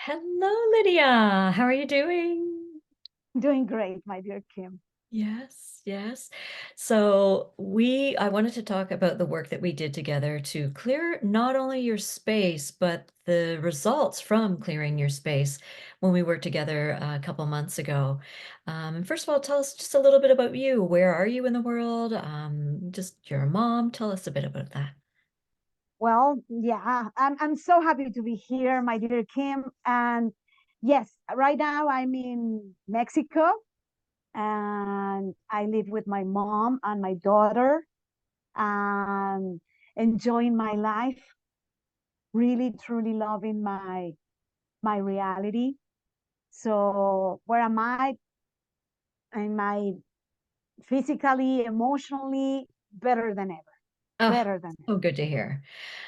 Hello, Lydia. How are you doing? Doing great, my dear Kim. Yes, yes. I wanted to talk about the work that we did together to clear not only your space, but the results from clearing your space when we worked together a couple months ago. First of all, tell us just a little bit about you. Where are you in the world? Just you're a mom. Tell us a bit about that. Well, yeah, I'm so happy to be here, my dear Kim. And yes, right now I'm in Mexico and I live with my mom and my daughter and enjoying my life, really truly loving my reality. So where am I? Am I physically, emotionally better than ever? Oh, Better than so good to hear.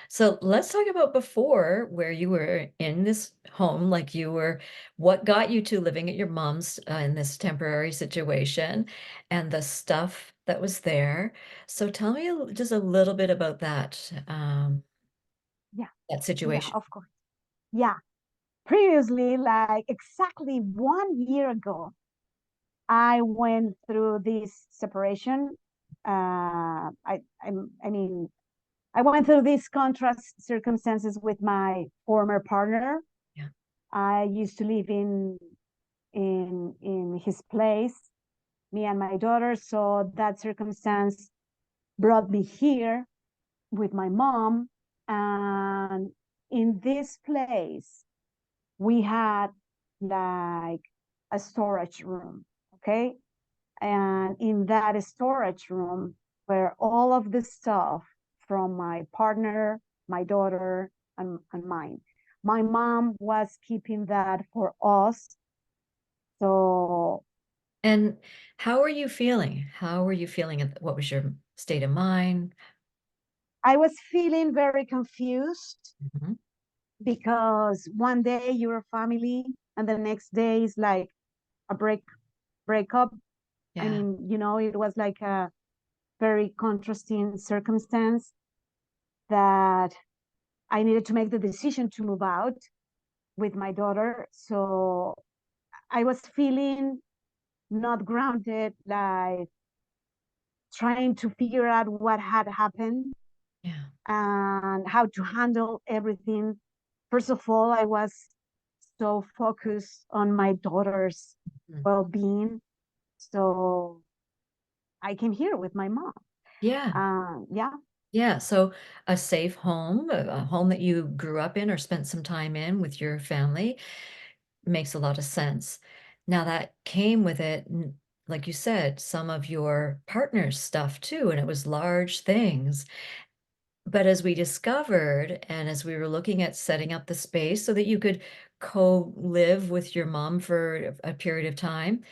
So let's talk about before where you were in this home, like you were, what got you to living at your mom's in this temporary situation and the stuff that was there. So tell me just a little bit about yeah, that yeah, situation. of course. Yeah. Previously, like exactly 1 year ago, I went through this separation. I mean, I went through these contrast circumstances with my former partner. Yeah. I used to live in his place, me and my daughter. So that circumstance brought me here with my mom, and in this place we had like a storage room, okay? And in that storage room were all of the stuff from my partner, my daughter, and mine. My mom was keeping that for us. So And how are you feeling? How were you feeling? What was your state of mind? I was feeling very confused Mhm. because one day you're a family and the next day is like a breakup. I Yeah. mean, it was like a very contrasting circumstance that I needed to make the decision to move out with my daughter. So I was feeling not grounded, like trying to figure out what had happened Yeah. and how to handle everything. First of all, I was so focused on my daughter's Mhm. well being. So I came here with my mom. Yeah. Yeah, Yeah, so a safe home, a home that you grew up in or spent some time in with your family makes a lot of sense. Now that came with it, like you said, some of your partner's stuff too, and it was large things. But as we discovered, and as we were looking at setting up the space so that you could co-live with your mom for a period of time,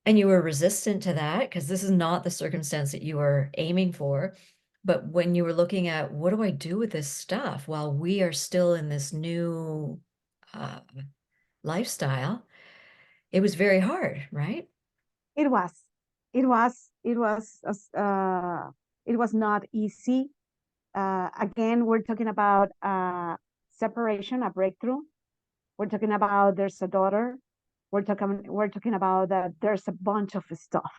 and you were resistant to that because this is not the circumstance that you were aiming for. But when you were looking at what do I do with this stuff while we are still in this new uh, lifestyle, it was very hard, right? it was. It was. It was not easy. Again, we're talking about separation, a breakthrough. We're talking about there's a daughter. We're talking about that there's a bunch of stuff.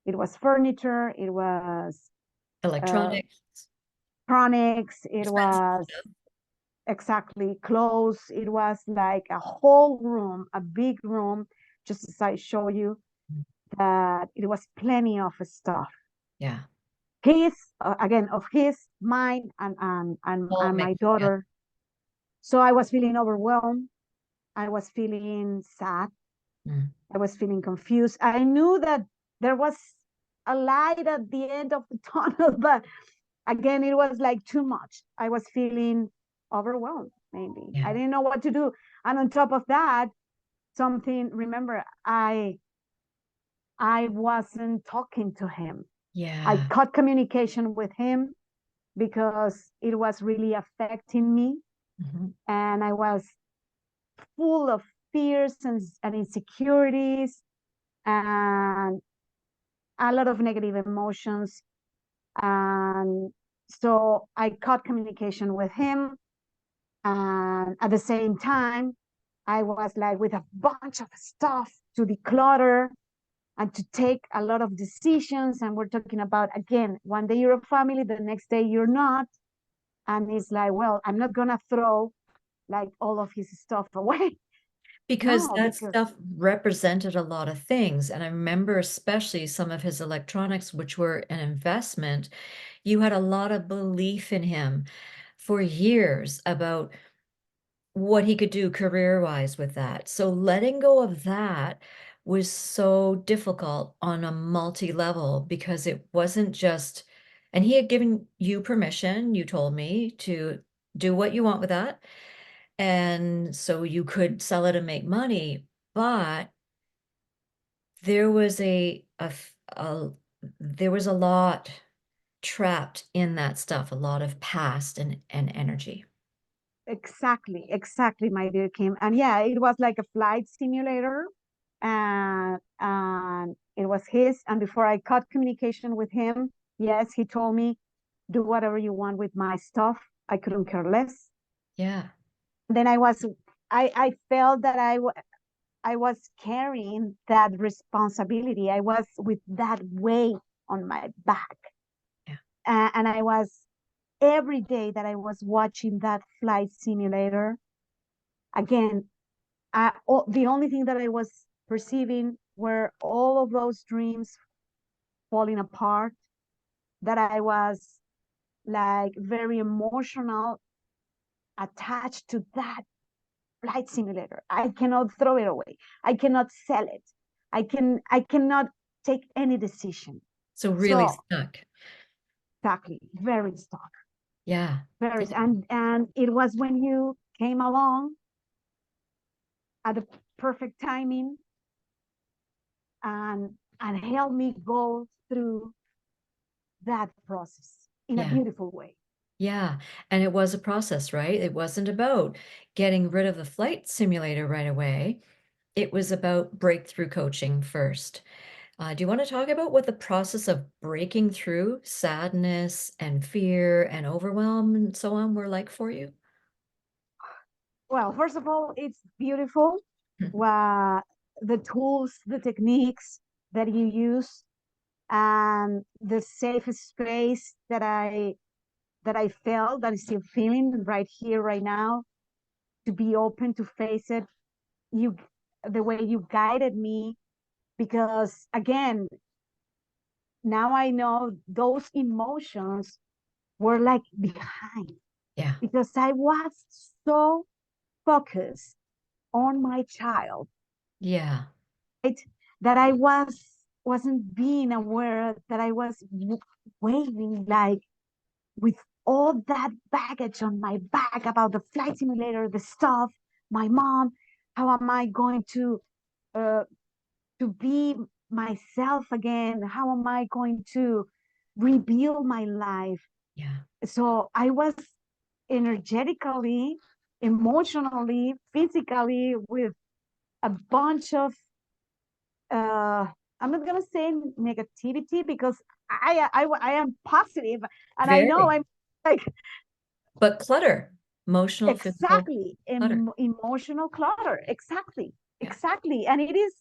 It was furniture. It was uh, Electronics, electronics. It expensive was stuff. exactly clothes. It was like a whole room, a big room, just as I show you that it was plenty of stuff. Yeah. His again of his, mine, All and my mixed together. daughter. So I was feeling overwhelmed. I was feeling sad. Mm. I was feeling confused. I knew that there was a light at the end of the tunnel, but again, it was like too much. I was feeling overwhelmed, maybe. Yeah. I didn't know what to do. And on top of that, remember, I wasn't talking to him. I Yeah. cut communication with him because it was really affecting me. Mhm. And I was full of fears and insecurities and a lot of negative emotions. And so I cut communication with him. And at the same time, I was like with a bunch of stuff to declutter and to take a lot of decisions. And we're talking about, again, one day you're a family, the next day you're not. And it's like, well, I'm not going to throw like all of his stuff away. Because No, that because stuff represented a lot of things. And I remember especially some of his electronics, which were an investment. You had a lot of belief in him for years about what he could do career-wise with that. So letting go of that was so difficult on a multi-level because it wasn't just, and he had given you permission, you told me, to do what you want with that. And so you could sell it and make money, but there was there was a lot trapped in that stuff, a lot of past and energy. exactly, my dear Kim. And yeah, it was like a flight simulator. And it was his. And before I cut communication with him, yes, he told me, do whatever you want with my stuff. I couldn't care less. Yeah, Then I felt that I was carrying that responsibility. I was with that weight on my back. yeah. And I was, every day that I was watching that flight simulator, again, the only thing that I was perceiving were all of those dreams falling apart, that I was like very emotional, attached to that flight simulator. I cannot throw it away. I cannot sell it. I cannot take any decision. So really So stuck. exactly, very stuck. Yeah. Very, and it was when you came along at the perfect timing and helped me go through that process in a Yeah. beautiful way. Yeah. And it was a process, right? It wasn't about getting rid of the flight simulator right away. It was about breakthrough coaching first. Do you want to talk about what the process of breaking through sadness and fear and overwhelm and so on were like for you? Well, first of all, it's beautiful. The tools, the techniques that you use, and the safe space that I felt, that I'm still feeling right here, right now, to be open to face it. You, the way you guided me, because again, now I know those emotions were like behind, Yeah. because I was so focused on my child, Yeah. right? That I wasn't being aware that I was waving like with all that baggage on my back about the flight simulator, the stuff, my mom. How am I going uh, to be myself again? How am I going to rebuild my life? Yeah. So I was energetically, emotionally, physically with a bunch of I'm not gonna say negativity, because I am positive, and I know Very. I'm like But clutter, emotional, physical exactly clutter. emotional clutter, exactly, Yeah. exactly, and it is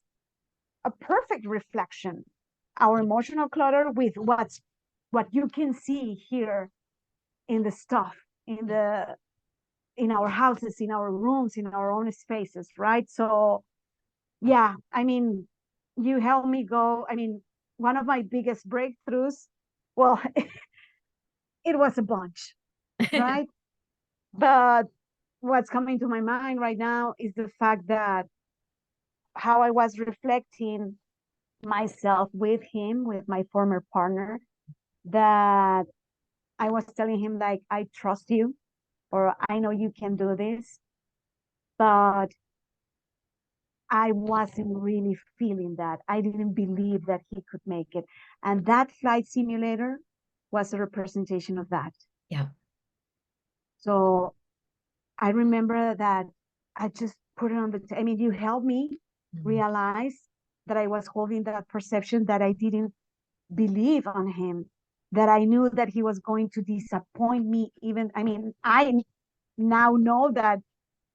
a perfect reflection, our Yeah. emotional clutter, with what you can see here in the stuff, in our houses, in our rooms, in our own spaces, right? So yeah, I mean, you helped me go. I mean, one of my biggest breakthroughs, well, it was a bunch, right? But what's coming to my mind right now is the fact that how I was reflecting myself with him, with my former partner, that I was telling him, like, I trust you, or I know you can do this, but I wasn't really feeling that. I didn't believe that he could make it. And that flight simulator was a representation of that. Yeah. So I remember that I just put it on I mean, you helped me Mm. realize that I was holding that perception, that I didn't believe on him, that I knew that he was going to disappoint me. Even, I mean, I now know that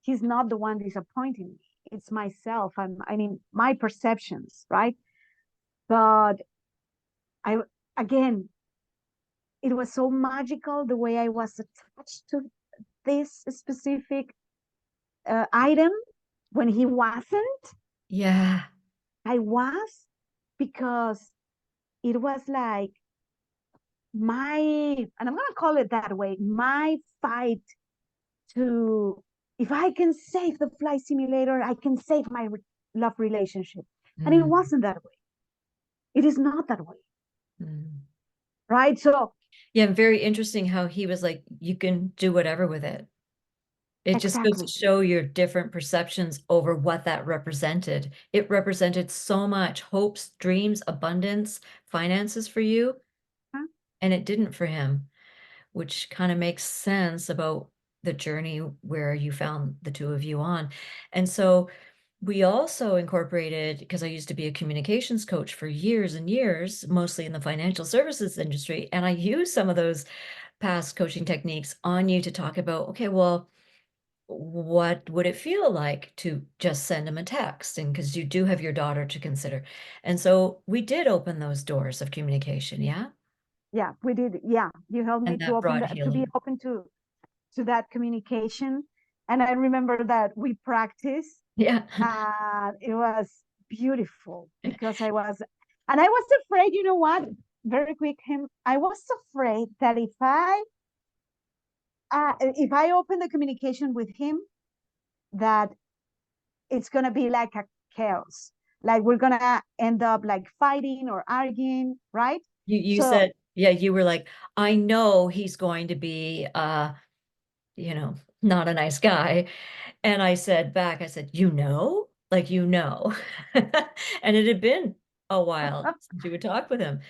he's not the one disappointing me. It's myself. I mean, my perceptions, right? But I, again, it was so magical the way I was attached to this specific item when he wasn't. Yeah. I was, because it was like my, and I'm going to call it that way, my fight to, if I can save the flight simulator, I can save my love relationship. And it Mm, wasn't that way. It is not that way. mm. Right. So, Yeah, very interesting how he was like, you can do whatever with it. It just goes to exactly. show your different perceptions over what that represented. It represented so much hopes, dreams, abundance, finances for you, Huh? and it didn't for him, which kind of makes sense about the journey where you found the two of you on. And so we also incorporated, because I used to be a communications coach for years and years, mostly in the financial services industry, and I used some of those past coaching techniques on you to talk about, okay, well, what would it feel like to just send him a text? And because you do have your daughter to consider. And so we did open those doors of communication. Yeah. Yeah, we did. Yeah. You helped And me to that open brought that, to be healing. open to that communication. And I remember that we practiced, Yeah. and it was beautiful because and I was afraid, you know what? Very quick, him. I was afraid that if I open the communication with him, that it's gonna be like a chaos. Like we're gonna end up like fighting or arguing, right? You So said, yeah, you were like, I know he's going to be you know, not a nice guy. And I said back, I said, you know, like you know. And it had been a while since you would talk with him.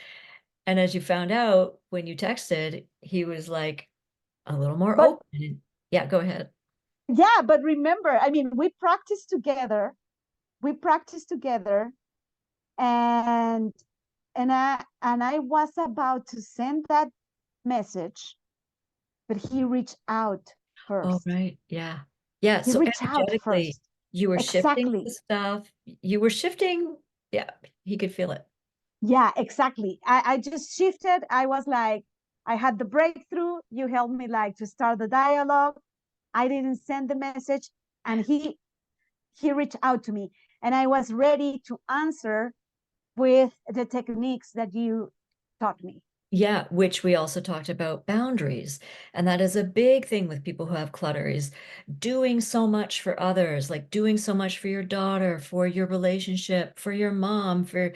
And as you found out when you texted, he was like a little more but open. Yeah, go ahead. yeah, but remember, I mean, we practiced together, and I was about to send that message, but he reached out Oh, first. right. Yeah. Yeah. He So reached out energetically, first. you were shifting the Exactly. stuff. You were shifting. Yeah, he could feel it. Yeah, exactly. I just shifted. I was like, I had the breakthrough. You helped me like to start the dialogue. I didn't send the message, and he reached out to me, and I was ready to answer with the techniques that you taught me. Yeah, which we also talked about boundaries. And that is a big thing with people who have clutter is doing so much for others, like doing so much for your daughter, for your relationship, for your mom, for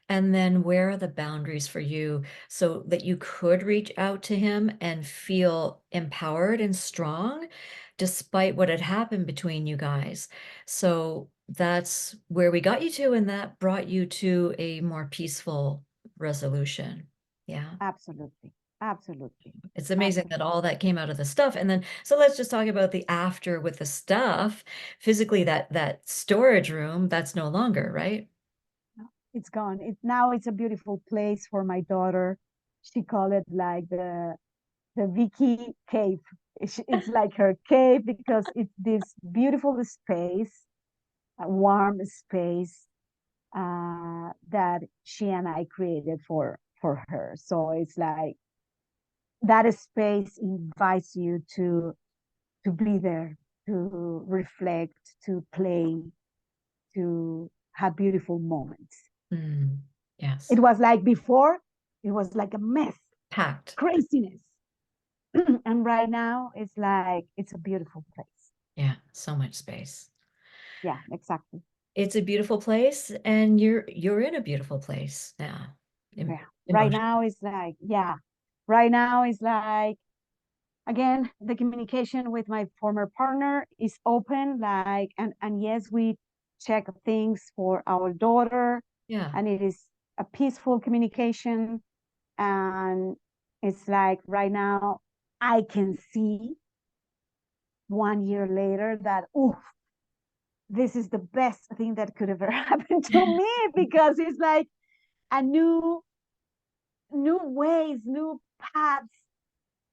and then where are the boundaries for you so that you could reach out to him and feel empowered and strong despite what had happened between you guys. So that's where we got you to, and that brought you to a more peaceful resolution. Yeah. Absolutely. Absolutely. It's amazing that Absolutely. all that came out of the stuff. And then, so let's just talk about the after with the stuff. Physically, that storage room, that's no longer, right? It's gone. Now it's a beautiful place for my daughter. She called it like the Vicky cave. It's like her cave because it's this beautiful space, a warm space that she and I created for her. So it's like that space invites you to be there, to reflect, to play, to have beautiful moments. Mm, It yes. was like before, it was like a mess, Packed. craziness. And right now, it's like, it's a beautiful place. Yeah, so much space. Yeah, exactly. It's a beautiful place, and you're in a beautiful place now. Yeah. Right Emotion. now, it's like, yeah. Right now, it's like, again, the communication with my former partner is open, like, and yes, we check things for our daughter, Yeah. and it is a peaceful communication. And it's like right now, I can see 1 year later that, oh, this is the best thing that could ever happen to me, because it's like a new ways, new paths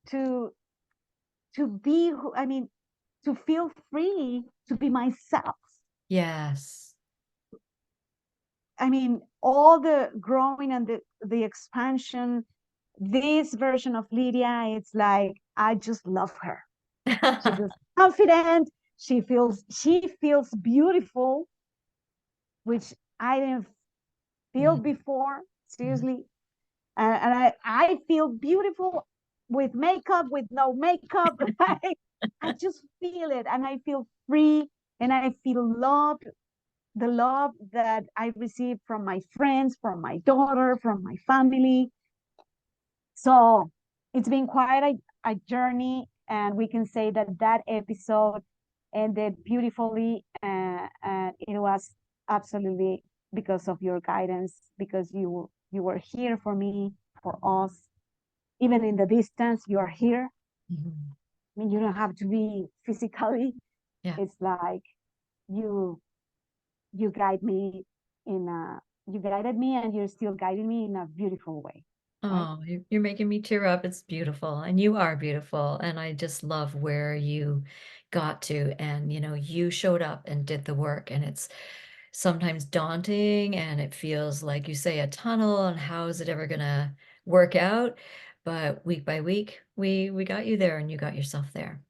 to to be who, I mean, to feel free to be myself. Yes. I mean, all the growing and the expansion, this version of Lydia, it's like, I just love her. She feels confident. She feels beautiful, which I didn't feel Mm. before, Mm. seriously. And I feel beautiful with makeup, with no makeup. I just feel it, and I feel free, and I feel loved, the love that I receive from my friends, from my daughter, from my family. So it's been quite a journey, and we can say that that episode ended beautifully, and it was absolutely because of your guidance, because you were here for me, for us, even in the distance. You are here. Mhm. I mean, you don't have to be physically. Yeah. It's like you you guide me in a you guided me, and you're still guiding me in a beautiful way, right? Oh, you're making me tear up. It's beautiful. And you are beautiful. And I just love where you got to. And, you showed up and did the work. And it's sometimes daunting and it feels like you say a tunnel and how is it ever gonna work out? But week by week, we got you there and you got yourself there.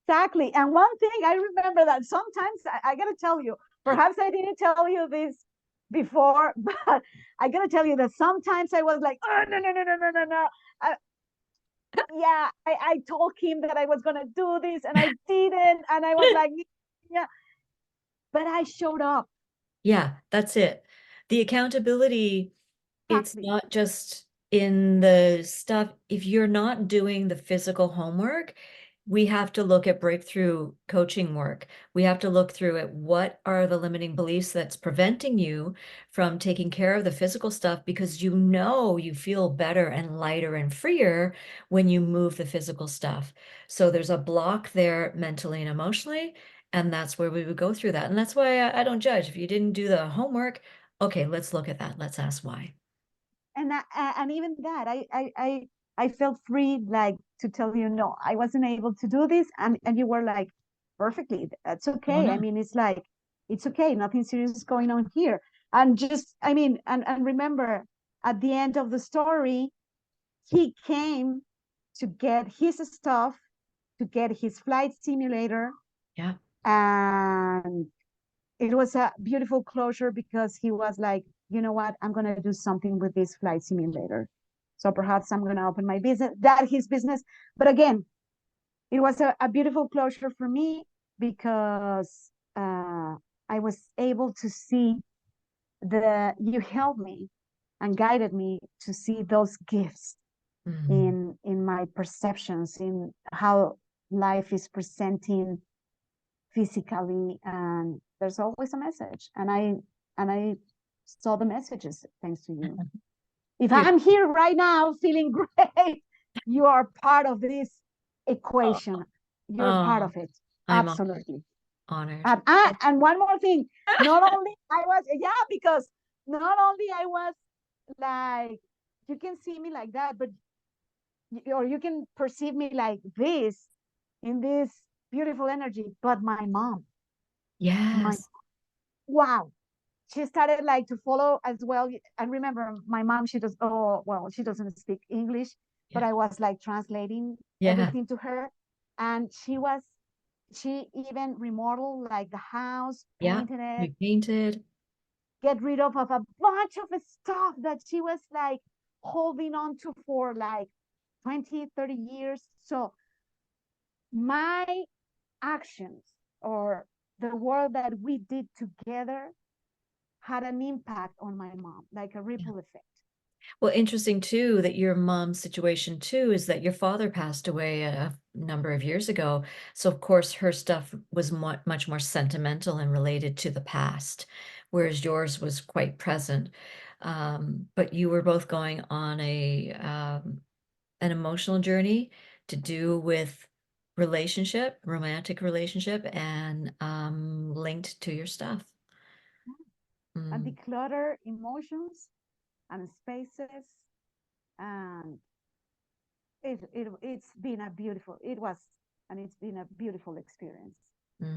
Exactly. And one thing I remember that sometimes I gotta tell you, perhaps I didn't tell you this before, but I gotta tell you that sometimes I was like, oh, no, no, no, no, no, no, no. I, yeah, I told him that I was gonna do this, and I didn't, and I was like, yeah, but I showed up. Yeah, that's it. The accountability, it's Exactly. not just in the stuff. If you're not doing the physical homework, we have to look at breakthrough coaching work. We have to look through at what are the limiting beliefs that's preventing you from taking care of the physical stuff because you feel better and lighter and freer when you move the physical stuff. So there's a block there mentally and emotionally, and that's where we would go through that. And that's why I don't judge. If you didn't do the homework, okay, let's look at that. Let's ask why. And even that, I felt free, like, to tell you, no, I wasn't able to do this, and you were like, perfectly, that's Oh okay. I no. mean, it's like, it's okay, nothing serious is going on here. And just, I mean, and remember, at the end of the story, he came to get his stuff, to get his flight simulator, Yeah. and it was a beautiful closure, because he was like, you know what, I'm going to do something with this flight simulator. So perhaps I'm going to open my business, that his business. But again, it was a beautiful closure for me, because I was able to see you helped me and guided me to see those gifts Mhm. in my perceptions, in how life is presenting physically, and there's always a message, and I saw the messages thanks to you. If Beautiful. I'm here right now feeling great, you are part of this Oh, equation. You're part oh, of it. I'm Absolutely. honored. And one more thing, not only I was, yeah, because not only I was like, you can see me like that, but or you can perceive me like this, in this beautiful energy, but my mom, my Yes. wow, she started like to follow as well. And remember, my mom, she doesn't speak English, but Yeah. I was like translating Yeah. everything to her. And she even remodeled like the house, Yeah. painted it, We painted. get rid of a bunch of stuff that she was like holding on to for like 20, 30 years. So my actions, or the work that we did together, had an impact on my mom, like a Yeah. ripple effect. Well, interesting too that your mom's situation too is that your father passed away a number of years ago. So of course her stuff was much more sentimental and related to the past, whereas yours was quite present. But you were both going on an emotional journey to do with romantic relationship, and linked to your stuff. And Mm. declutter emotions and spaces. And it's been a beautiful, it was, and it's been a beautiful experience. Great.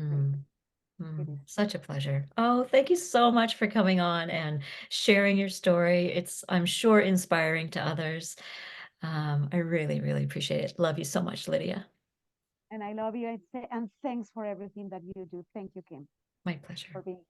Mm. It is. Such a pleasure. Oh, thank you so much for coming on and sharing your story. It's, I'm sure, inspiring to others. I really, really appreciate it. Love you so much, Lydia. And I love you. And thanks for everything that you do. Thank you, Kim, My pleasure. for being here.